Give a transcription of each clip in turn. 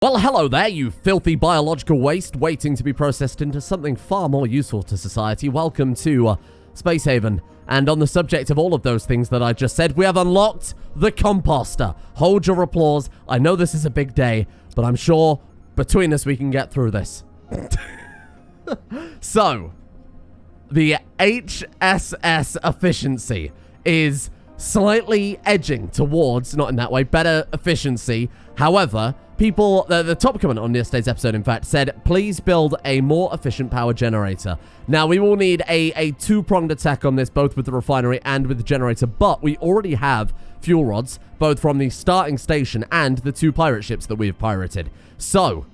Well, hello there, you filthy biological waste waiting to be processed into something far more useful to society. Welcome to Space Haven. And on the subject of all of those things that I just said, we have unlocked the composter. Hold your applause. I know this is a big day, but I'm sure between us we can get through this. So, the HSS efficiency is slightly edging towards, not in that way, better efficiency. However, people, the top comment on yesterday's episode, in fact, said, please build a more efficient power generator. Now, we will need a two-pronged attack on this, both with the refinery and with the generator, but we already have fuel rods, both from the starting station and the two pirate ships that we have pirated. So,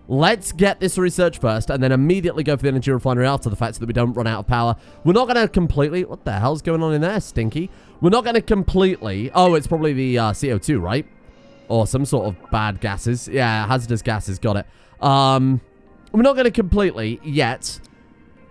let's get this research first, and then immediately go for the energy refinery after the fact so that we don't run out of power. We're not going to completely... What the hell's going on in there, Stinky? We're not going to completely... Oh, it's probably the CO2, right? Or some sort of bad gases. Yeah, hazardous gases, got it. We're not going to completely, yet,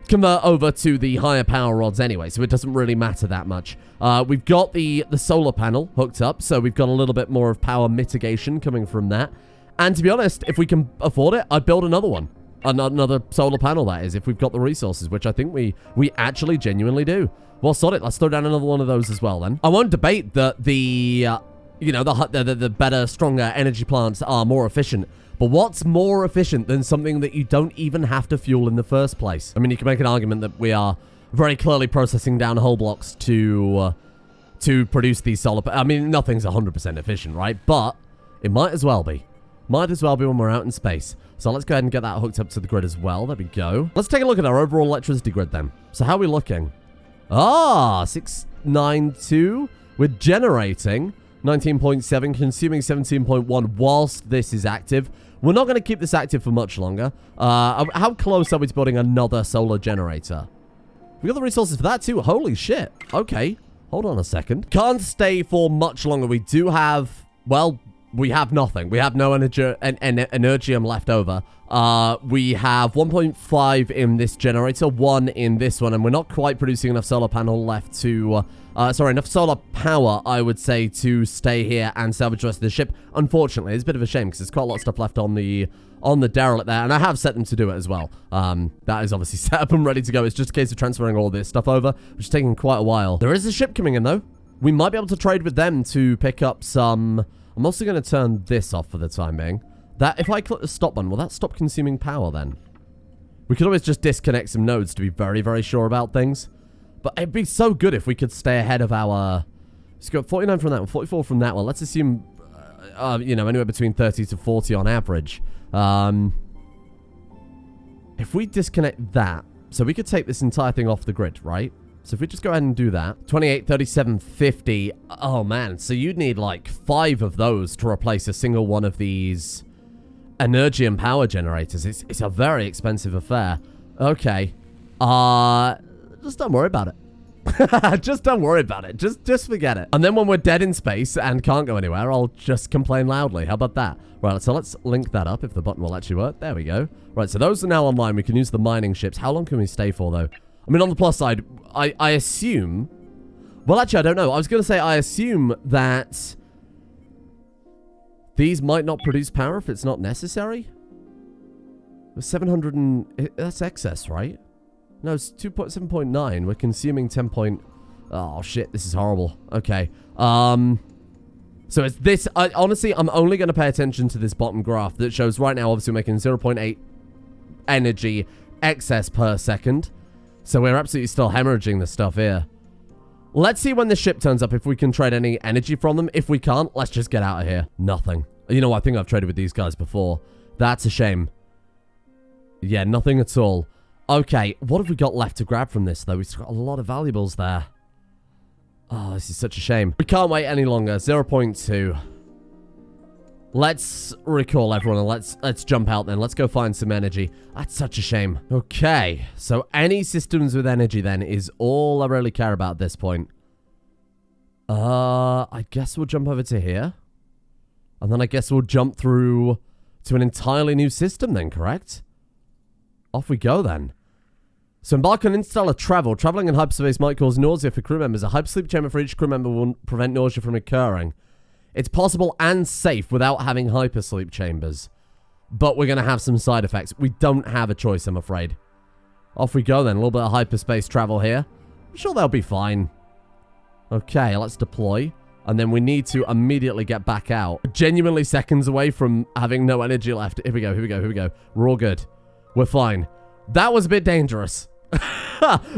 convert over to the higher power rods anyway, so it doesn't really matter that much. We've got the solar panel hooked up, so we've got a little bit more of power mitigation coming from that. And to be honest, if we can afford it, I'd build another one. Another solar panel, that is, if we've got the resources, which I think we actually genuinely do. Well, sod it, let's throw down another one of those as well, then. I won't debate that you know, the better, stronger energy plants are more efficient. But what's more efficient than something that you don't even have to fuel in the first place? I mean, you can make an argument that we are very clearly processing down whole blocks to produce these solar... I mean, nothing's 100% efficient, right? But it might as well be. Might as well be when we're out in space. So let's go ahead and get that hooked up to the grid as well. There we go. Let's take a look at our overall electricity grid then. So how are we looking? Ah, 692. We're generating 19.7, consuming 17.1 whilst this is active. We're not going to keep this active for much longer. How close are we to building another solar generator? We got the resources for that too. Holy shit. Okay. Hold on a second. Can't stay for much longer. We do have, well, we have nothing. We have no energium left over. We have 1.5 in this generator, 1 in this one, and we're not quite producing enough solar panel left to... enough solar power, I would say, to stay here and salvage the rest of the ship. Unfortunately, it's a bit of a shame because there's quite a lot of stuff left on the derelict there, and I have set them to do it as well. That is obviously set up and ready to go. It's just a case of transferring all this stuff over, which is taking quite a while. There is a ship coming in, though. We might be able to trade with them to pick up some... I'm also going to turn this off for the time being. That, if I click the stop button, will that stop consuming power then? We could always just disconnect some nodes to be very, very sure about things. But it'd be so good if we could stay ahead of our... Let's go 49 from that one, 44 from that one. Let's assume, you know, anywhere between 30 to 40 on average. If we disconnect that, so we could take this entire thing off the grid, right? So if we just go ahead and do that, 28, 37, 50. Oh, man. So you'd need like 5 of those to replace a single one of these energium power generators. It's a very expensive affair. Okay. Just don't worry about it. Just don't worry about it. Just forget it. And then when we're dead in space and can't go anywhere, I'll just complain loudly. How about that? Right, so let's link that up if the button will actually work. There we go. Right, so those are now online. We can use the mining ships. How long can we stay for, though? I mean, on the plus side, I assume... Well, actually, I don't know. I was going to say I assume that these might not produce power if it's not necessary. 700 and... That's excess, right? No, it's 7.9. We're consuming 10 point... Oh, shit. This is horrible. Okay. So it's this... honestly, I'm only going to pay attention to this bottom graph that shows right now, obviously, we're making 0.8 energy excess per second. So we're absolutely still hemorrhaging the stuff here. Let's see when the ship turns up if we can trade any energy from them. If we can't, let's just get out of here. Nothing. You know, I think I've traded with these guys before. That's a shame. Yeah, nothing at all. Okay, what have we got left to grab from this, though? We've got a lot of valuables there. Oh, this is such a shame. We can't wait any longer. 0.2. Let's recall everyone and let's jump out then. Let's go find some energy. That's such a shame. Okay, so any systems with energy then is all I really care about at this point. I guess we'll jump over to here. And then I guess we'll jump through to an entirely new system then, correct? Off we go then. So embark on interstellar travel. Traveling in hyperspace might cause nausea for crew members. A hypersleep chamber for each crew member will prevent nausea from occurring. It's possible and safe without having hypersleep chambers. but we're going to have some side effects. We don't have a choice, I'm afraid. Off we go then. A little bit of hyperspace travel here. I'm sure they'll be fine. Okay, let's deploy. And then we need to immediately get back out. Genuinely seconds away from having no energy left. Here we go, here we go, here we go. We're all good. We're fine. That was a bit dangerous.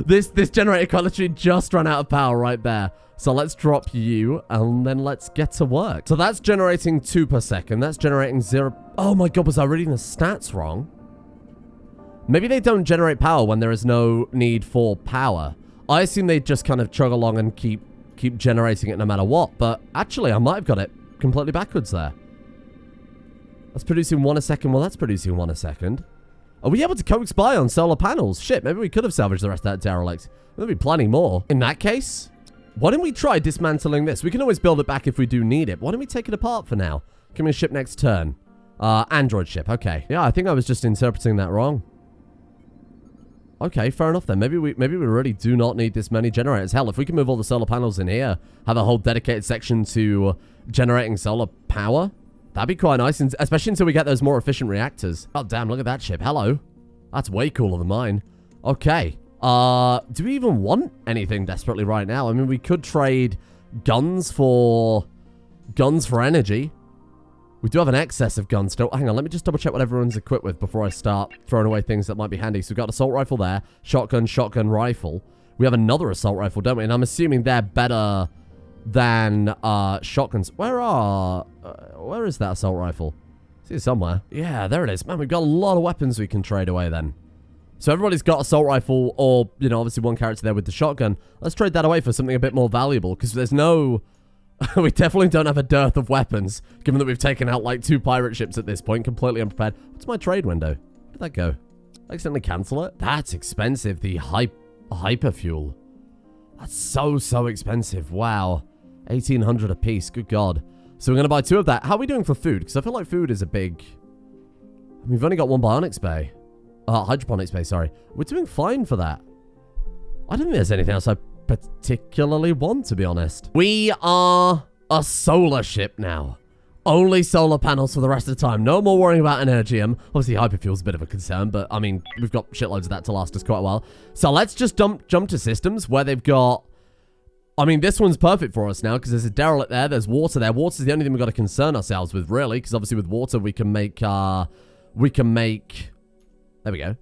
This generator quality just ran out of power right there. So let's drop you, and then let's get to work. So that's generating 2 per second. That's generating 0. Oh my god, was I reading the stats wrong? Maybe they don't generate power when there is no need for power. I assume they just kind of chug along and keep generating it no matter what. But actually, I might have got it completely backwards there. That's producing 1 a second. Well, that's producing 1 a second. Are we able to coax by on solar panels? Shit, maybe we could have salvaged the rest of that derelict. There'll be plenty more. In that case, why don't we try dismantling this? We can always build it back if we do need it. Why don't we take it apart for now? Give me a ship next turn. Android ship. Okay. Yeah, I think I was just interpreting that wrong. Okay, fair enough then. Maybe we really do not need this many generators. Hell, if we can move all the solar panels in here, have a whole dedicated section to generating solar power, that'd be quite nice, especially until we get those more efficient reactors. Oh, damn, look at that ship. Hello. That's way cooler than mine. Okay. Do we even want anything desperately right now? I mean, we could trade guns for energy. We do have an excess of guns still. Hang on, let me just double check what everyone's equipped with before I start throwing away things that might be handy. So we've got assault rifle there, shotgun rifle. We have another assault rifle, don't we? And I'm assuming they're better than shotguns. Where is that assault rifle? See it somewhere. Yeah, there it is. Man, we've got a lot of weapons we can trade away then. So everybody's got assault rifle or, you know, obviously one character there with the shotgun. Let's trade that away for something a bit more valuable because there's no... we definitely don't have a dearth of weapons, given that we've taken out like 2 pirate ships at this point, completely unprepared. What's my trade window? Where did that go? Did I accidentally cancel it? That's expensive, the hyperfuel. That's so expensive. Wow. 1,800 a piece, good god. So we're going to buy 2 of that. How are we doing for food? Because I feel like food is a big... We've only got 1 bionics bay. Hydroponics bay, sorry. We're doing fine for that. I don't think there's anything else I particularly want, to be honest. We are a solar ship now. Only solar panels for the rest of the time. No more worrying about energium. Obviously, hyperfuel's a bit of a concern, but, I mean, we've got shitloads of that to last us quite a while. So let's just jump to systems where they've got... I mean, this one's perfect for us now because there's a derelict there. There's water there. Water's the only thing we've got to concern ourselves with, really, because obviously with water we can make... There we go.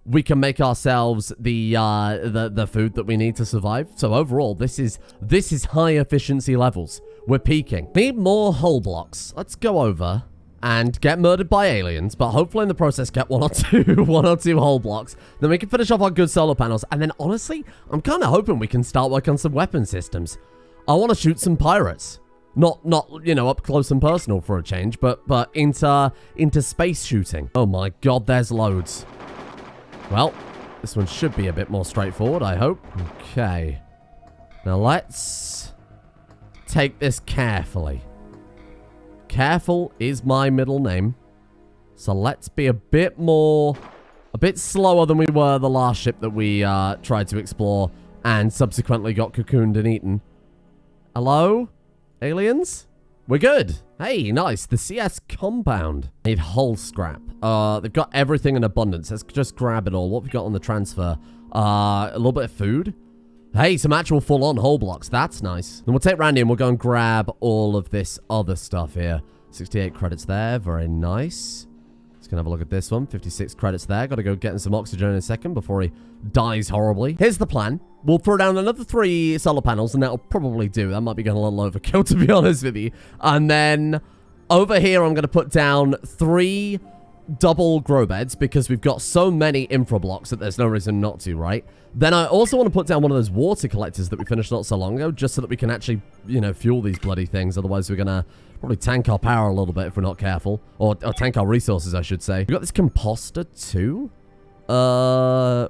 We can make ourselves the food that we need to survive. So overall, this is high efficiency levels. We're peaking. Need more hull blocks. Let's go over and get murdered by aliens, but hopefully in the process get one or two hull blocks. Then we can finish off our good solar panels. And then honestly, I'm kind of hoping we can start working on some weapon systems. I want to shoot some pirates. Not you know, up close and personal for a change, but into space shooting. Oh my god, there's loads. Well, this one should be a bit more straightforward, I hope. Okay. Now let's take this carefully. Careful is my middle name. So let's be a bit slower than we were the last ship that we tried to explore and subsequently got cocooned and eaten. Hello? Aliens? We're good. Hey, nice. The CS compound. Need hull scrap. They've got everything in abundance. Let's just grab it all. What have we got on the transfer? A little bit of food. Hey, some actual full-on hull blocks. That's nice. Then we'll take Randy and we'll go and grab all of this other stuff here. 68 credits there. Very nice. Let's go and have a look at this one. 56 credits there. Got to go get him some oxygen in a second before he dies horribly. Here's the plan. We'll throw down another 3 solar panels, and that'll probably do. That might be going a little overkill, to be honest with you. And then over here, I'm going to put down 3 double grow beds, because we've got so many infra blocks that there's no reason not to, right? Then I also want to put down one of those water collectors that we finished not so long ago, just so that we can actually, you know, fuel these bloody things. Otherwise, we're going to probably tank our power a little bit if we're not careful. Or tank our resources, I should say. We've got this composter, too.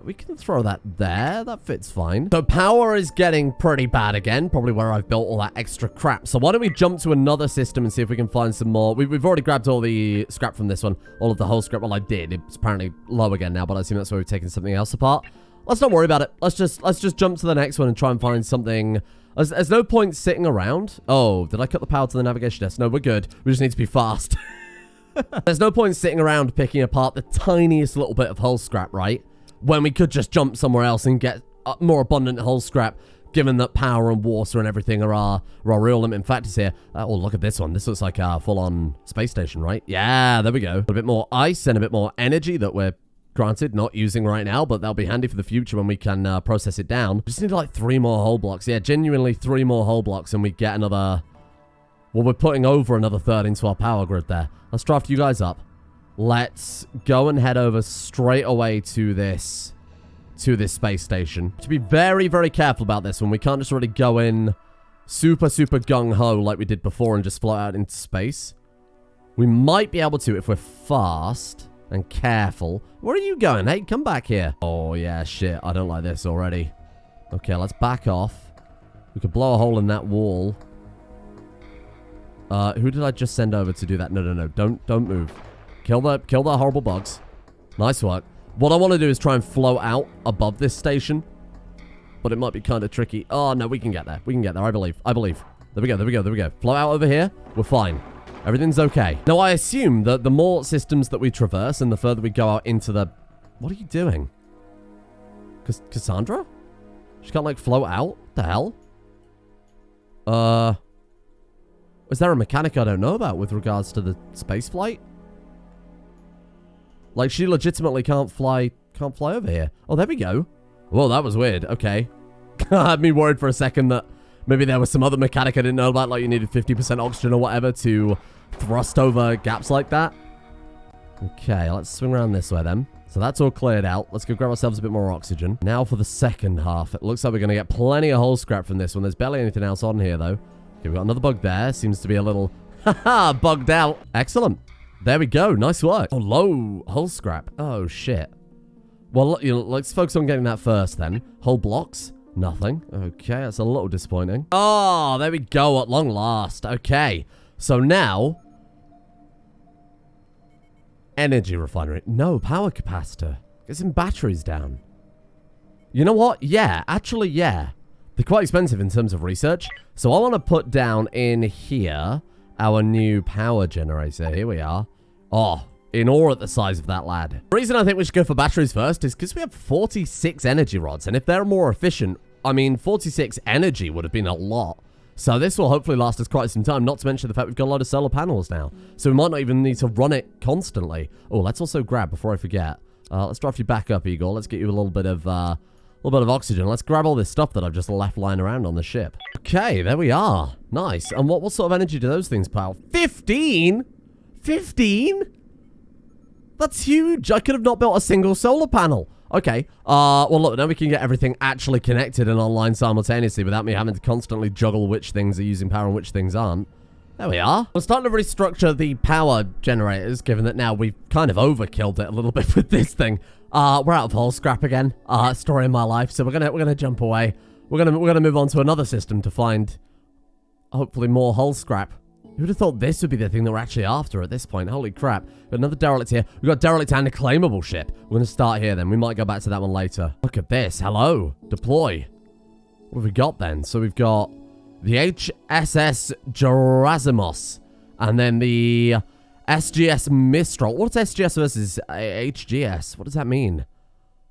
We can throw that there. That fits fine. So power is getting pretty bad again. Probably where I've built all that extra crap. So why don't we jump to another system and see if we can find some more. We've already grabbed all the scrap from this one. All of the whole scrap. Well, I did. It's apparently low again now, but I assume that's where we've taken something else apart. Let's not worry about it. Let's just jump to the next one and try and find something. There's no point sitting around. Oh, did I cut the power to the navigation desk? No, we're good. We just need to be fast. There's no point sitting around picking apart the tiniest little bit of hull scrap, right? When we could just jump somewhere else and get more abundant hull scrap, given that power and water and everything are our real limiting factors here. Oh, look at this one. This looks like a full-on space station, right? Yeah, there we go. A bit more ice and a bit more energy that we're, granted, not using right now, but that'll be handy for the future when we can process it down. Just need like 3 more hull blocks. Yeah, genuinely 3 more hull blocks and we get another... Well, we're putting over another third into our power grid there. Let's draft you guys up. Let's go and head over straight away to this space station. To be very, very careful about this one. We can't just really go in super gung-ho like we did before and just float out into space. We might be able to if we're fast and careful. Where are you going? Hey, come back here. Oh, yeah, shit. I don't like this already. Okay, let's back off. We could blow a hole in that wall. Who did I just send over to do that? No. Don't move. Kill the horrible bugs. Nice work. What I want to do is try and float out above this station. But it might be kind of tricky. Oh, no, we can get there. We can get there, I believe. There we go. Float out over here. We're fine. Everything's okay. Now, I assume that the more systems that we traverse and the further we go out into the... What are you doing? Cassandra? She can't, like, float out? What the hell? Is there a mechanic I don't know about with regards to the space flight? Like, she legitimately can't fly over here. Oh, there we go. Whoa, that was weird. Okay. I had me worried for a second that maybe there was some other mechanic I didn't know about, like you needed 50% oxygen or whatever to thrust over gaps like that. Okay, let's swing around this way then. So that's all cleared out. Let's go grab ourselves a bit more oxygen. Now for the second half. It looks like we're going to get plenty of hull scrap from this one. There's barely anything else on here, though. Okay, we've got another bug there. Seems to be a little, haha, bugged out. Excellent. There we go. Nice work. Oh, low hull scrap. Oh, shit. Well, you know, let's focus on getting that first then. Hull blocks. Nothing. Okay, that's a little disappointing. Oh, there we go. At long last. Okay. So now... Energy refinery. No, power capacitor. Get some batteries down. You know what? Yeah. Actually, yeah. They're quite expensive in terms of research. So I want to put down in here... our new power generator. Here we are. Oh, in awe at the size of that lad. The reason I think we should go for batteries first is because we have 46 energy rods. And if they're more efficient, I mean, 46 energy would have been a lot. So this will hopefully last us quite some time. Not to mention the fact we've got a lot of solar panels now. So we might not even need to run it constantly. Oh, let's also grab, before I forget. Let's draft you back up, Igor. Let's get you a little bit of oxygen. Let's grab all this stuff that I've just left lying around on the ship. Okay, there we are. Nice. And what sort of energy do those things pile? 15? 15? That's huge. I could have not built a single solar panel. Okay. Well, look, now we can get everything actually connected and online simultaneously without me having to constantly juggle which things are using power and which things aren't. There we are. We're starting to restructure the power generators, given that now we've kind of overkilled it a little bit with this thing. We're out of hull scrap again. Story of my life. So we're gonna jump away. We're gonna move on to another system to find hopefully more hull scrap. Who'd have thought this would be the thing that we're actually after at this point? Holy crap. Got another derelict here. We've got derelict and a claimable ship. We're gonna start here then. We might go back to that one later. Look at this. Hello. Deploy. What have we got then? So we've got the HSS Gerasimos and then the SGS Mistral. What's SGS versus HGS? What does that mean?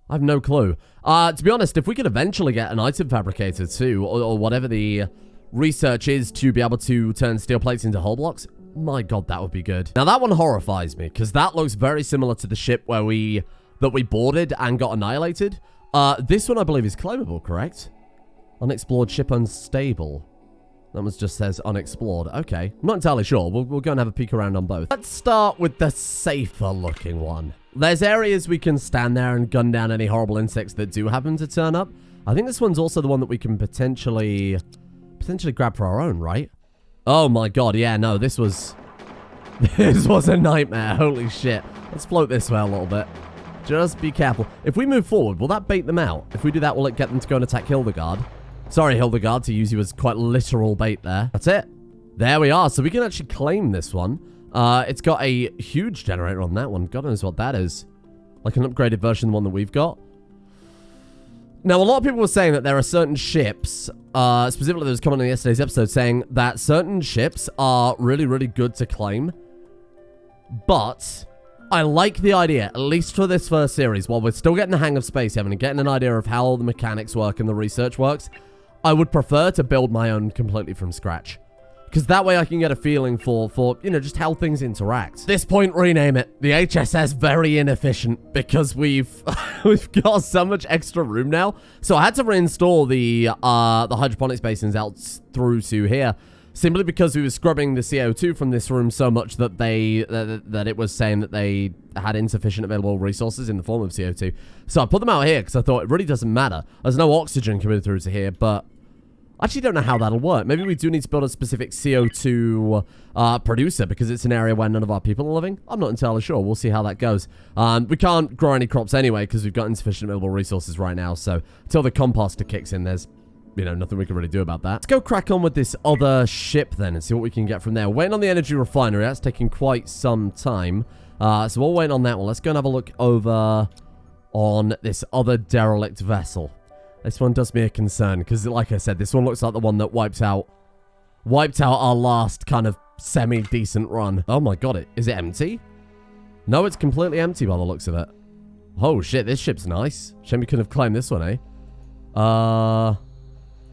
I have no clue. To be honest, if we could eventually get an item fabricator too, or whatever the research is to be able to turn steel plates into hull blocks, my god, that would be good. Now that one horrifies me, because that looks very similar to the ship that we boarded and got annihilated. This one I believe is claimable, correct? Unexplored ship unstable. That one just says unexplored. Okay. I'm not entirely sure. We'll go and have a peek around on both. Let's start with the safer looking one. There's areas we can stand there and gun down any horrible insects that do happen to turn up. I think this one's also the one that we can potentially grab for our own, right? Oh my god, yeah, no, this was a nightmare. Holy shit. Let's float this way a little bit. Just be careful. If we move forward, will that bait them out? If we do that, will it get them to go and attack Hildegard? Sorry, Hildegard, to use you as quite literal bait there. That's it. There we are. So we can actually claim this one. It's got a huge generator on that one. God knows what that is. Like an upgraded version of the one that we've got. Now, a lot of people were saying that there are certain ships, specifically that was coming in yesterday's episode, saying that certain ships are really, really good to claim. But I like the idea, at least for this first series, while we're still getting the hang of space heaven and getting an idea of how all the mechanics work and the research works, I would prefer to build my own completely from scratch. Because that way I can get a feeling for you know, just how things interact. At this point, rename it. The HSS very inefficient because we've got so much extra room now. So I had to reinstall the hydroponics basins out through to here, simply because we were scrubbing the CO2 from this room so much that that it was saying that they had insufficient available resources in the form of CO2. So I put them out here because I thought it really doesn't matter. There's no oxygen coming through to here, but I actually don't know how that'll work. Maybe we do need to build a specific CO2 producer because it's an area where none of our people are living. I'm not entirely sure. We'll see how that goes. We can't grow any crops anyway because we've got insufficient available resources right now. So until the composter kicks in, there's, you know, nothing we can really do about that. Let's go crack on with this other ship then and see what we can get from there. Waiting on the energy refinery. That's taking quite some time. So we'll wait on that one. Let's go and have a look over on this other derelict vessel. This one does me a concern because, like I said, this one looks like the one that wiped out our last kind of semi-decent run. Oh my god, is it empty? No, it's completely empty by the looks of it. Oh shit, this ship's nice. Shame we couldn't have claimed this one, eh?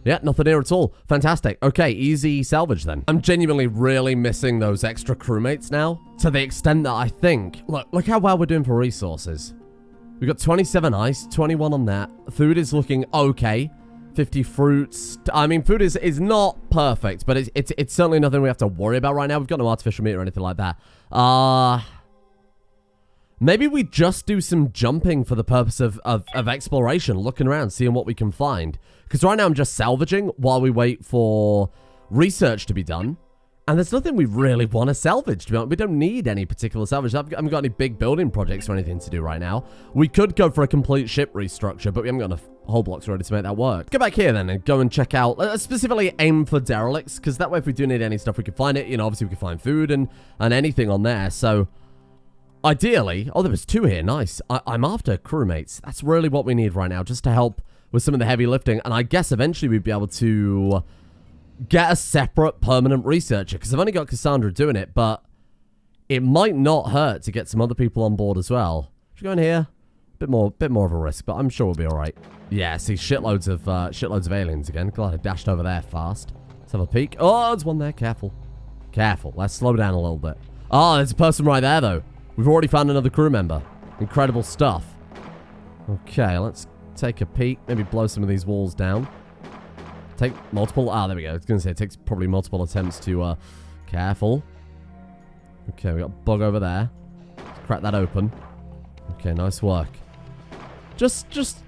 Yeah, nothing here at all. Fantastic. Okay, easy salvage then. I'm genuinely really missing those extra crewmates now, to the extent that I think... Look how well we're doing for resources. We've got 27 ice, 21 on that. Food is looking okay. 50 fruits. I mean, food is not perfect, but it's certainly nothing we have to worry about right now. We've got no artificial meat or anything like that. Maybe we just do some jumping for the purpose of exploration, looking around, seeing what we can find. Because right now I'm just salvaging while we wait for research to be done. And there's nothing we really want to salvage, to be honest. We don't need any particular salvage. I haven't got any big building projects or anything to do right now. We could go for a complete ship restructure, but we haven't got enough hull blocks ready to make that work. Go back here then and go and check out, specifically aim for derelicts, because that way if we do need any stuff, we can find it. You know, obviously we can find food and anything on there. So ideally, oh, there was 2 here. Nice. I'm after crewmates. That's really what we need right now, just to help with some of the heavy lifting. And I guess eventually we'd be able to get a separate permanent researcher, because I've only got Cassandra doing it, but it might not hurt to get some other people on board as well. Should we go in here? Bit more of a risk, but I'm sure we'll be all right. Yeah, see, shitloads of aliens again. Glad I dashed over there fast. Let's have a peek. Oh, there's one there. Careful. Careful. Let's slow down a little bit. Oh, there's a person right there, though. We've already found another crew member. Incredible stuff. Okay, let's take a peek. Maybe blow some of these walls down. Take multiple... Ah, there we go. I was going to say it takes probably multiple attempts to... Careful. Okay, we got a bug over there. Let's crack that open. Okay, nice work. Just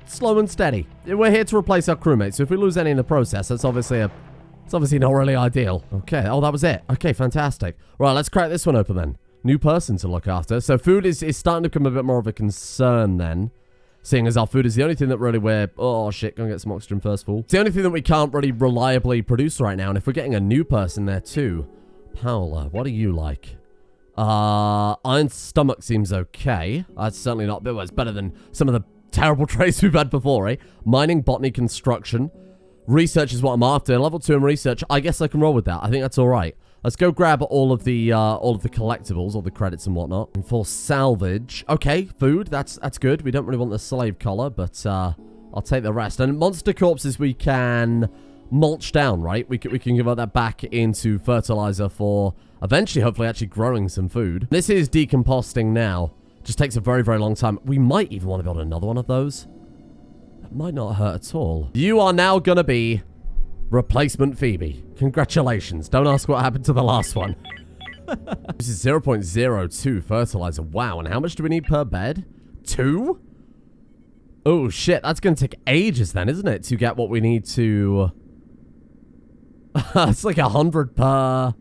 slow and steady. We're here to replace our crewmates, so if we lose any in the process, that's obviously not really ideal. Okay, oh, that was it. Okay, fantastic. Right, let's crack this one open then. New person to look after. So food is starting to become a bit more of a concern then. Seeing as our food is the only thing that really we're... Oh, shit. Go and get some oxygen first, fool. It's the only thing that we can't really reliably produce right now. And if we're getting a new person there, too... Paola, what are you like? Iron stomach seems okay. That's certainly not... Well, it's better than some of the terrible traits we've had before, eh? Mining, botany, construction. Research is what I'm after. Level 2 in research. I guess I can roll with that. I think that's all right. Let's go grab all of the collectibles, all the credits and whatnot. And for salvage, okay, food, that's good. We don't really want the slave collar, but I'll take the rest. And monster corpses we can mulch down, right? We can convert that back into fertilizer for eventually, hopefully, actually growing some food. This is decomposting now. Just takes a very, very long time. We might even want to build another one of those. That might not hurt at all. You are now gonna be replacement Phoebe. Congratulations. Don't ask what happened to the last one. This is 0.02 fertilizer. Wow, and how much do we need per bed? 2? Oh, shit. That's going to take ages then, isn't it? To get what we need to... It's like 100 per...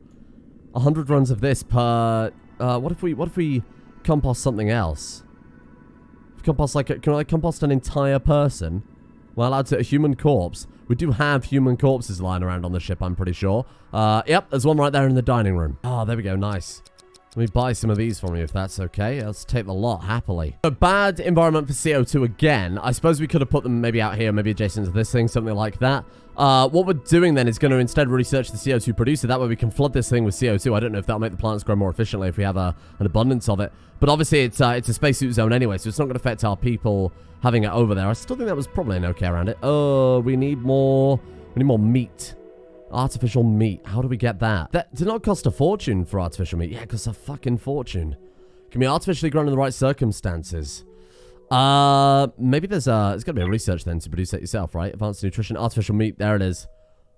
100 runs of this per... What if we compost something else? Compost like... Can I compost an entire person? Well, allowed to a human corpse. We do have human corpses lying around on the ship, I'm pretty sure. Yep, there's one right there in the dining room. Oh, there we go. Nice. Let me buy some of these from you if that's okay. Let's take the lot happily. A bad environment for CO2 again. I suppose we could have put them maybe out here, maybe adjacent to this thing, something like that. What we're doing then is going to instead research the CO2 producer. That way we can flood this thing with CO2. I don't know if that'll make the plants grow more efficiently if we have an abundance of it. But obviously it's a spacesuit zone anyway, so it's not going to affect our people having it over there. I still think that was probably an okay around it. Oh, we need more meat. Artificial meat. How do we get that? That did not cost a fortune for artificial meat. Yeah, it costs a fucking fortune. Can be artificially grown in the right circumstances. Maybe there's got to be a research then to produce it yourself, right? Advanced nutrition, artificial meat. There it is.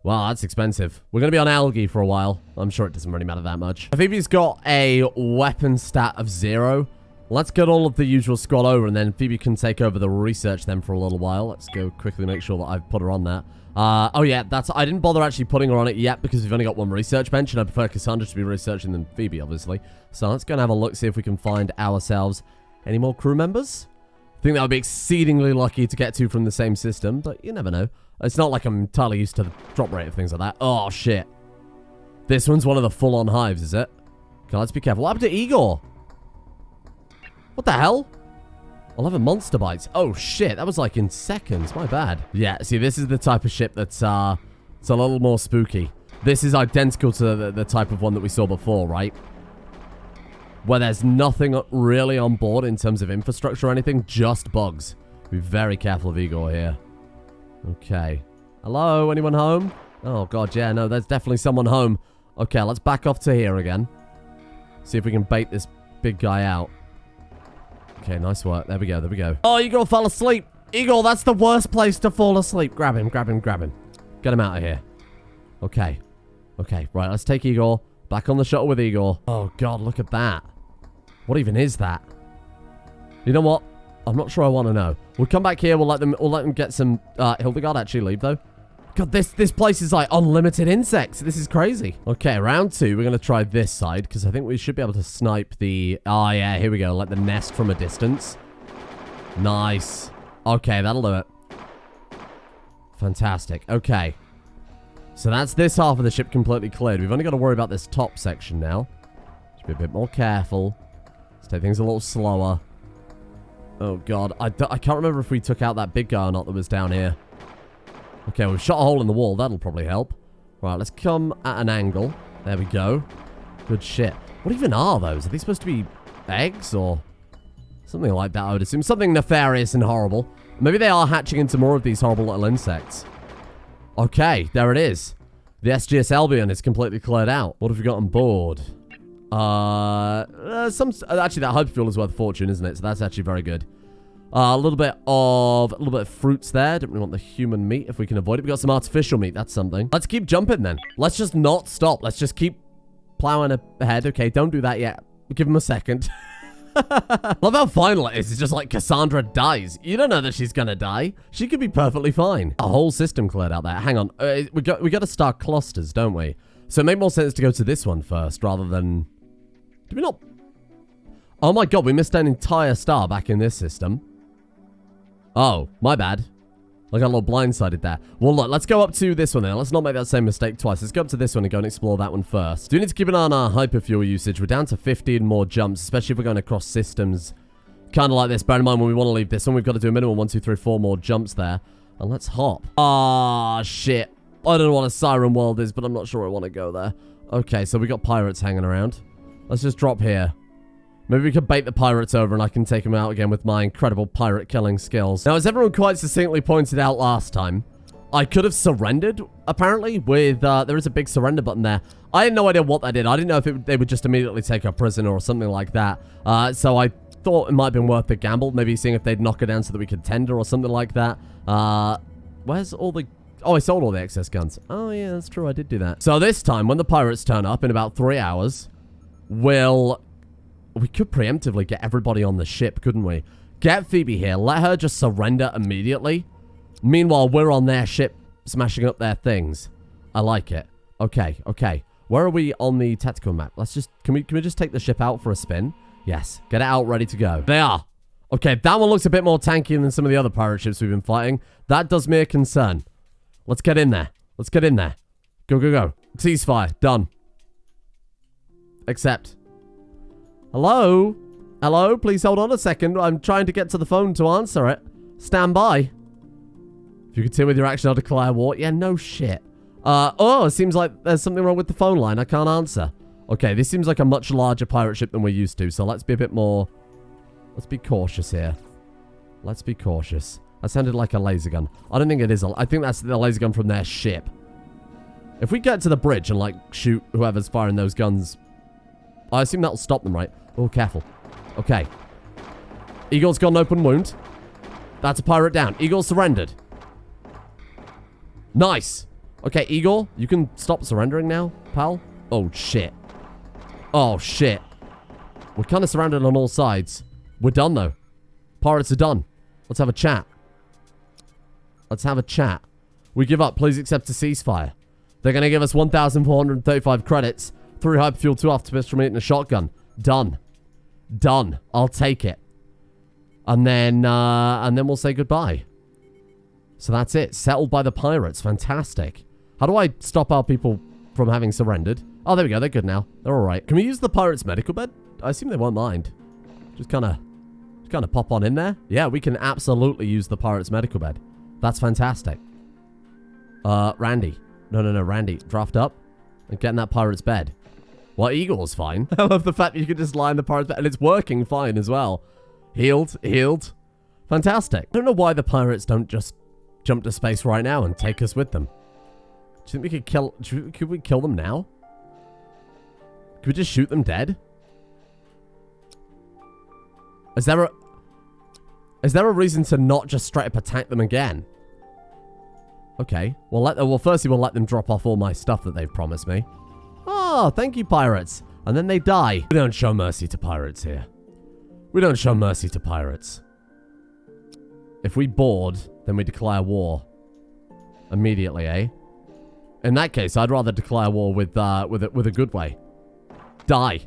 Wow, that's expensive. We're going to be on algae for a while. I'm sure it doesn't really matter that much. Phoebe's got a weapon stat of 0. Let's get all of the usual squad over, and then Phoebe can take over the research then for a little while. Let's go quickly make sure that I've put her on that. Oh yeah, I didn't bother actually putting her on it yet because we've only got one research bench, and I prefer Cassandra to be researching than Phoebe, obviously. So let's go and have a look, see if we can find ourselves any more crew members. I think that would be exceedingly lucky to get to from the same system, but you never know. It's not like I'm entirely used to the drop rate of things like that. Oh, shit. This one's one of the full-on hives, is it? Okay, let's be careful. What happened to Igor? What the hell? 11 monster bites. Oh, shit. That was like in seconds. My bad. Yeah, see, this is the type of ship that's, it's a little more spooky. This is identical to the type of one that we saw before, right? Where there's nothing really on board in terms of infrastructure or anything, just bugs. Be very careful of Igor here. Okay. Hello? Anyone home? Oh, God, yeah, no, there's definitely someone home. Okay, let's back off to here again. See if we can bait this big guy out. Okay, nice work. There we go, there we go. Oh, Igor fell asleep. Igor, that's the worst place to fall asleep. Grab him, grab him, grab him. Get him out of here. Okay. Okay, right, let's take Igor. Back on the shuttle with Igor. Oh, God, look at that. What even is that? You know what? I'm not sure I want to know. We'll come back here. We'll let them get some... Hildegard actually leave, though. God, this place is like unlimited insects. This is crazy. Okay, round 2. We're going to try this side because I think we should be able to snipe the... Oh, yeah, here we go. Like the nest from a distance. Nice. Okay, that'll do it. Fantastic. Okay. So that's this half of the ship completely cleared. We've only got to worry about this top section now. Just be a bit more careful. Let's take things a little slower. Oh, God. I can't remember if we took out that big guy or not that was down here. Okay, we've shot a hole in the wall. That'll probably help. Right, let's come at an angle. There we go. Good shit. What even are those? Are they supposed to be eggs or something like that, I would assume? Something nefarious and horrible. Maybe they are hatching into more of these horrible little insects. Okay, there it is. The SGS Albion is completely cleared out. What have we got on board? Actually, that hyperfuel is worth a fortune, isn't it? So that's actually very good. A little bit of fruits there. Don't really want the human meat if we can avoid it. We got some artificial meat. That's something. Let's keep jumping then. Let's just not stop. Let's just keep plowing ahead. Okay, don't do that yet. Give him a second. Love how final it is. It's just like Cassandra dies. You don't know that she's gonna die. She could be perfectly fine. A whole system cleared out there. Hang on. We got to start clusters, don't we? So it makes more sense to go to this one first rather than... Did we not... Oh my God, we missed an entire star back in this system. Oh, my bad. I got a little blindsided there. Well, look, let's go up to this one then. Let's not make that same mistake twice. Let's go up to this one and go and explore that one first. Do we need to keep an eye on our hyperfuel usage? We're down to 15 more jumps, especially if we're going across systems. Kind of like this. Bear in mind, when we want to leave this one, we've got to do a minimum 1, 2, 3, 4 more jumps there. And let's hop. Ah, shit. I don't know what a siren world is, but I'm not sure I want to go there. Okay, so we got pirates hanging around. Let's just drop here. Maybe we could bait the pirates over and I can take them out again with my incredible pirate killing skills. Now, as everyone quite succinctly pointed out last time, I could have surrendered, apparently, with, there is a big surrender button there. I had no idea what that did. I didn't know if they would just immediately take her prisoner or something like that. So I thought it might have been worth the gamble, maybe seeing if they'd knock her down so that we could tender or something like that. Where's all the... Oh, I sold all the excess guns. Oh, yeah, that's true. I did do that. So this time, when the pirates turn up in about 3 hours, we could preemptively get everybody on the ship, couldn't we? Get Phoebe here. Let her just surrender immediately. Meanwhile, we're on their ship, smashing up their things. I like it. Okay, okay. Where are we on the tactical map? Let's just... Can we just take the ship out for a spin? Yes. Get it out, ready to go. They are. Okay, that one looks a bit more tanky than some of the other pirate ships we've been fighting. That does me a concern. Let's get in there. Let's get in there. Go, go, go. Ceasefire. Done. Accept. Hello? Hello? Please hold on a second. I'm trying to get to the phone to answer it. Stand by. If you continue with your action, I'll declare war. Yeah, no shit. Oh, it seems like there's something wrong with the phone line. I can't answer. Okay, this seems like a much larger pirate ship than we're used to, so let's be a bit more... Let's be cautious here. Let's be cautious. That sounded like a laser gun. I don't think it is. I think that's the laser gun from their ship. If we get to the bridge and, like, shoot whoever's firing those guns, I assume that'll stop them, right? Oh, careful. Okay. Eagle's got an open wound. That's a pirate down. Eagle surrendered. Nice. Okay, Eagle, you can stop surrendering now, pal. Oh, shit. Oh, shit. We're kind of surrounded on all sides. We're done, though. Pirates are done. Let's have a chat. Let's have a chat. We give up. Please accept a ceasefire. They're going to give us 1,435 credits, 3 hyperfuel, 2 afterpistol meat, and a shotgun. Done. Done. I'll take it. And then we'll say goodbye. So that's it. Settled by the pirates. Fantastic. How do I stop our people from having surrendered? Oh, there we go. They're good now. They're all right. Can we use the pirates' medical bed? I assume they won't mind. Just kind of pop on in there. Yeah, we can absolutely use the pirates' medical bed. That's fantastic. Randy. No, Randy. Draft up and get in that pirate's bed. Well, Eagle's fine. I love the fact that you can just lie in the pirate's bed and it's working fine as well. Healed. Fantastic. I don't know why the pirates don't just jump to space right now and take us with them. Do you think we could kill... Could we kill them now? Could we just shoot them dead? Is there a reason to not just straight up attack them again? Okay. Well, firstly, we'll let them drop off all my stuff that they've promised me. Oh, thank you, pirates. And then they die. We don't show mercy to pirates here. We don't show mercy to pirates. If we board, then we declare war. Immediately, eh? In that case, I'd rather declare war with a good way. Die.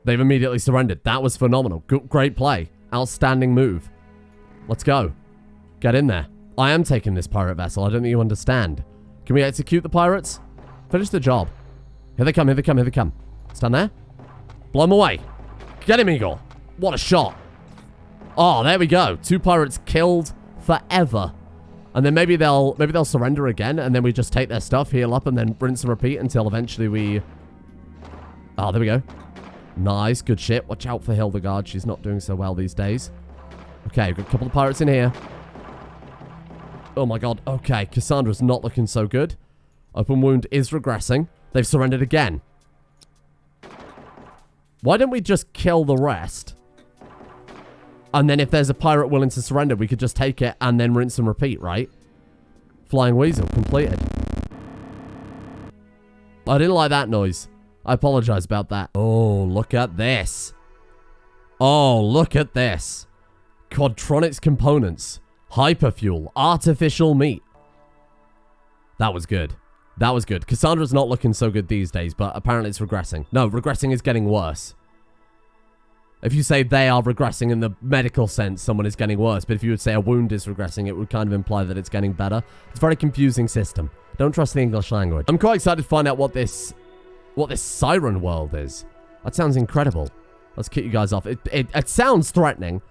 They've immediately surrendered. That was phenomenal. Great play. Outstanding move. Let's go. Get in there. I am taking this pirate vessel. I don't think you understand. Can we execute the pirates? Finish the job. Here they come. Stand there. Blow them away. Get him, Eagle. What a shot. Oh, there we go. 2 pirates killed forever. And then maybe they'll surrender again, and then we just take their stuff, heal up, and then rinse and repeat until eventually we... Oh, there we go. Nice, good shit. Watch out for Hildegard. She's not doing so well these days. Okay, we've got a couple of pirates in here. Oh my god. Okay, Cassandra's not looking so good. Open wound is regressing. They've surrendered again. Why don't we just kill the rest? And then if there's a pirate willing to surrender, we could just take it and then rinse and repeat, right? Flying Weasel completed. I didn't like that noise. I apologize about that. Oh, look at this. Oh, look at this. Quadronics components. Hyperfuel. Artificial meat. That was good. That was good. Cassandra's not looking so good these days, but apparently it's regressing. No, regressing is getting worse. If you say they are regressing in the medical sense, someone is getting worse. But if you would say a wound is regressing, it would kind of imply that it's getting better. It's a very confusing system. Don't trust the English language. I'm quite excited to find out what this siren world is. That sounds incredible. Let's kick you guys off. It sounds threatening,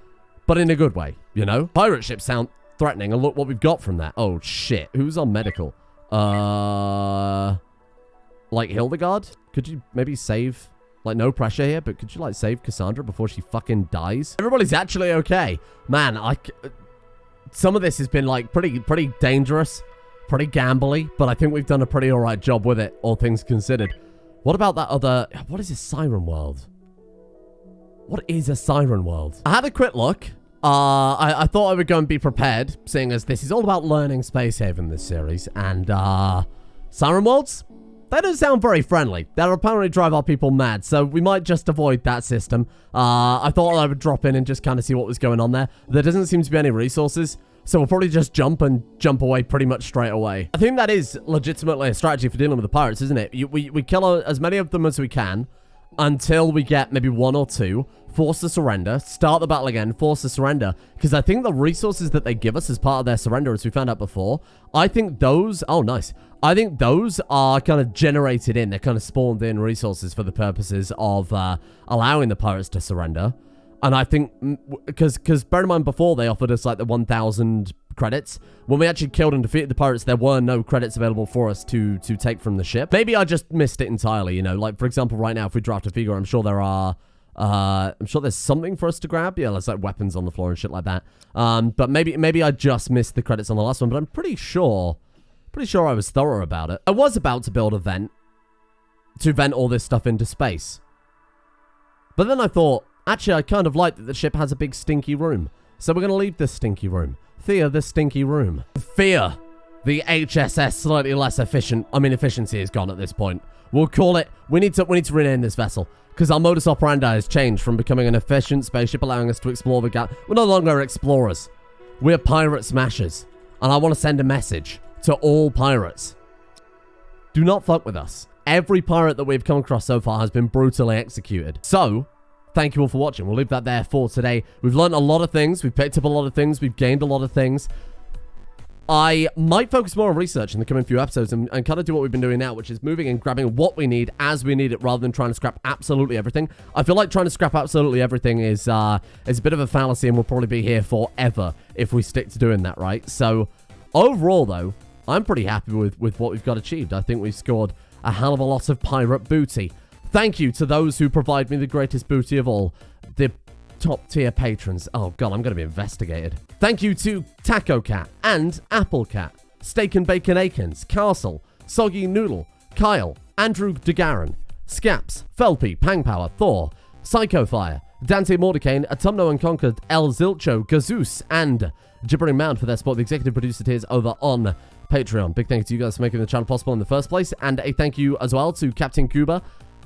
but in a good way, you know? Pirate ships sound threatening, and look what we've got from that. Oh, shit. Who's on medical? Like Hildegard? Could you maybe save... Like, no pressure here, but could you, like, save Cassandra before she fucking dies? Everybody's actually okay. Man, some of this has been, like, pretty dangerous, pretty gambly, but I think we've done a pretty alright job with it, all things considered. What about that other... What is a siren world? What is a siren world? I had a quick look. I thought I would go and be prepared, seeing as this is all about learning Space Haven, this series, and, siren worlds? They don't sound very friendly. They'll apparently drive our people mad, so we might just avoid that system. I thought I would drop in and just kind of see what was going on there. There doesn't seem to be any resources, so we'll probably just jump away pretty much straight away. I think that is legitimately a strategy for dealing with the pirates, isn't it? We kill as many of them as we can until we get maybe 1 or 2, force the surrender, start the battle again, force the surrender, because I think the resources that they give us as part of their surrender, as we found out before, I think those... Oh, nice. I think those are kind of generated in. They're kind of spawned in resources for the purposes of allowing the pirates to surrender. And I think, because bear in mind, before they offered us like the 1,000 credits, when we actually killed and defeated the pirates, there were no credits available for us to take from the ship. Maybe I just missed it entirely, you know, like for example, right now, if we draft a figure, I'm sure there are, I'm sure there's something for us to grab. Yeah, there's like weapons on the floor and shit like that. But maybe I just missed the credits on the last one, but I'm pretty sure I was thorough about it. I was about to build a vent to vent all this stuff into space. But then I thought, actually, I kind of like that the ship has a big stinky room. So we're going to leave this stinky room. Fear the stinky room. Fear the HSS slightly less efficient. I mean, efficiency is gone at this point. We'll call it, we need to rename this vessel. Because our modus operandi has changed from becoming an efficient spaceship allowing us to explore the gap. We're no longer explorers. We're pirate smashers. And I want to send a message to all pirates. Do not fuck with us. Every pirate that we've come across so far has been brutally executed. So, thank you all for watching. We'll leave that there for today. We've learned a lot of things. We've picked up a lot of things. We've gained a lot of things. I might focus more on research in the coming few episodes and kind of do what we've been doing now, which is moving and grabbing what we need as we need it rather than trying to scrap absolutely everything. I feel like trying to scrap absolutely everything is a bit of a fallacy and we'll probably be here forever if we stick to doing that, right? So, overall, though, I'm pretty happy with what we've got achieved. I think we've scored a hell of a lot of pirate booty. Thank you to those who provide me the greatest booty of all, the top tier patrons. Oh god, I'm going to be investigated. Thank you to Taco Cat and Apple Cat, Steak and Bacon Akins, Castle, Soggy Noodle, Kyle, Andrew DeGaran, Scaps, Felpy, Pangpower, Thor, Psychofire, Dante Mordecane, Autumno Unconquered, El Zilcho, Gazoos, and Gibbering Mound for their support. The executive producer tiers over on Patreon. Big thank you to you guys for making the channel possible in the first place, and a thank you as well to Captain Cuba,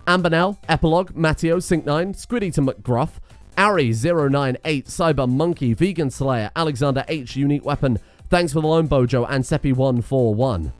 Ambernell, Epilogue, Matteo, Sync9, Squid Eater McGruff, Ari098, Cyber Monkey, Vegan Slayer, Alexander H, Unique Weapon, thanks for the loan Bojo, and Seppi141.